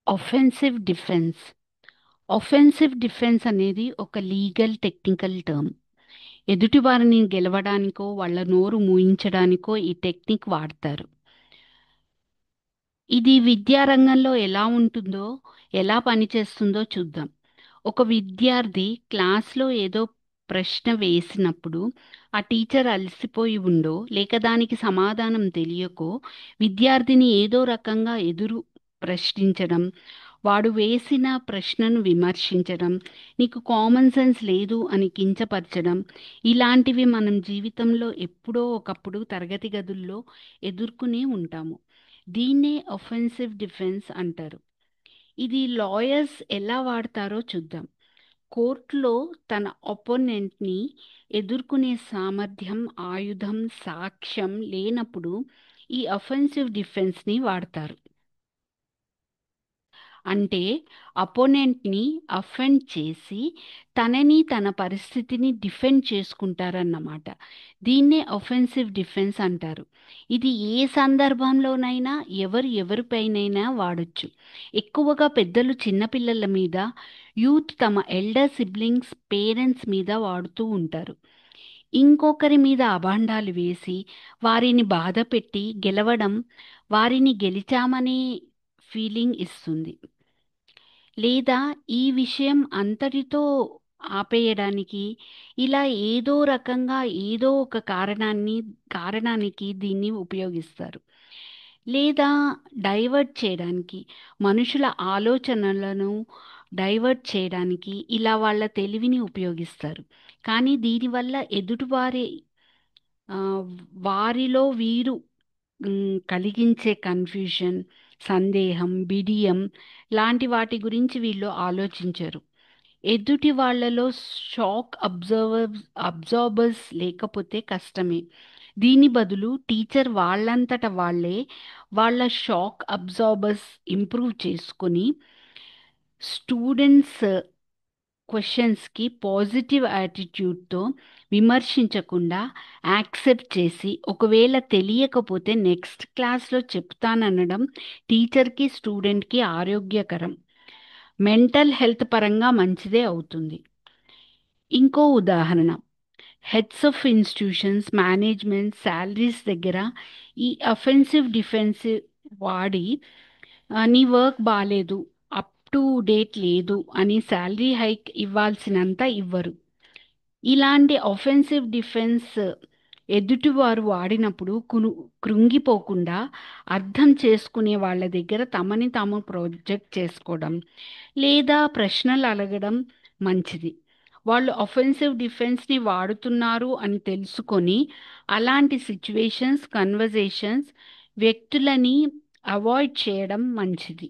Offensive defence. Offensive defence అనేది ఒక legal technical term. ఎదుటి వారిని గెలవడానికో, వాళ్ళ నోరు మూయించడానికో ఈ టెక్నిక్ వాడతారు. ఇది విద్యారంగంలో ఎలా ఉంటుందో, ఎలా పనిచేస్తుందో చూద్దాం. ఒక విద్యార్థి క్లాస్లో ఏదో ప్రశ్న వేసినప్పుడు ఆ టీచర్ అలసిపోయి ఉండో లేక దానికి సమాధానం తెలియకో విద్యార్థిని ఏదో రకంగా ఎదురు ప్రశ్నించడం, వాడు వేసిన ప్రశ్నను విమర్శించడం, నీకు కామన్ సెన్స్ లేదు అని కించపరచడం, ఇలాంటివి మనం జీవితంలో ఎప్పుడో ఒకప్పుడు తరగతి గదుల్లో ఎదుర్కొనే ఉంటాము. దీన్నే ఒఫెన్సివ్ డిఫెన్స్ అంటారు. ఇది లాయర్స్ ఎలా వాడతారో చూద్దాం. కోర్టులో తన ఒపోనెంట్ని ఎదుర్కొనే సామర్థ్యం, ఆయుధం, సాక్ష్యం లేనప్పుడు ఈ అఫెన్సివ్ డిఫెన్స్ని వాడతారు. అంటే అపోనెంట్ని అఫెండ్ చేసి తనని తన పరిస్థితిని డిఫెండ్ చేసుకుంటారన్నమాట. దీన్నే ఒఫెన్సివ్ డిఫెన్స్ అంటారు. ఇది ఏ సందర్భంలోనైనా ఎవరిపైనైనా వాడొచ్చు. ఎక్కువగా పెద్దలు చిన్నపిల్లల మీద, యూత్ తమ ఎల్డర్ సిబ్లింగ్స్ పేరెంట్స్ మీద వాడుతూ ఉంటారు. ఇంకొకరి మీద అభాండాలు వేసి వారిని బాధపెట్టి గెలవడం వారిని గెలిచామనే ఫీలింగ్ ఇస్తుంది. లేదా ఈ విషయం అంతటితో ఆపేయడానికి ఇలా ఏదో రకంగా ఏదో ఒక కారణానికి దీన్ని ఉపయోగిస్తారు. లేదా డైవర్ట్ చేయడానికి, మనుషుల ఆలోచనలను డైవర్ట్ చేయడానికి ఇలా వాళ్ళ తెలివిని ఉపయోగిస్తారు. కానీ దీనివల్ల ఎదుటివారి ఆ, వారిలో వీరు కలిగించే కన్ఫ్యూషన్, సందేహం, బిడియం లాంటి వాటి గురించి వీళ్ళు ఆలోచించరు. ఎదుటి వాళ్ళలో షాక్ అబ్జార్బర్స్ లేకపోతే కష్టమే. దీని బదులు టీచర్ వాళ్ళంతట వాళ్ళే వాళ్ళ షాక్ అబ్జార్బర్స్ ఇంప్రూవ్ చేసుకొని స్టూడెంట్స్ క్వశ్చన్స్కి పాజిటివ్ యాటిట్యూడ్తో విమర్శించకుండా యాక్సెప్ట్ చేసి ఒకవేళ తెలియకపోతే నెక్స్ట్ క్లాస్లో చెప్తాననడం టీచర్కి స్టూడెంట్కి ఆరోగ్యకరం, మెంటల్ హెల్త్ పరంగా మంచిదే అవుతుంది. ఇంకో ఉదాహరణ, heads of institutions, management, salaries దగ్గర ఈ అఫెన్సివ్ డిఫెన్సివ్ వాడి నీ వర్క్ బాగాలేదు, అప్ టు డేట్ లేదు అని శాలరీ హైక్ ఇవ్వాల్సినంత ఇవ్వరు. ఇలాంటి ఒఫెన్సివ్ డిఫెన్స్ ఎదుటివారు వాడినప్పుడు కృంగిపోకుండా అర్థం చేసుకునే వాళ్ళ దగ్గర తమని తాము ప్రొజెక్ట్ చేసుకోవడం లేదా ప్రశ్నలు అడగడం మంచిది. వాళ్ళు ఒఫెన్సివ్ డిఫెన్స్ని వాడుతున్నారు అని తెలుసుకొని అలాంటి సిచ్యువేషన్స్, కన్వర్జేషన్స్, వ్యక్తులని అవాయిడ్ చేయడం మంచిది.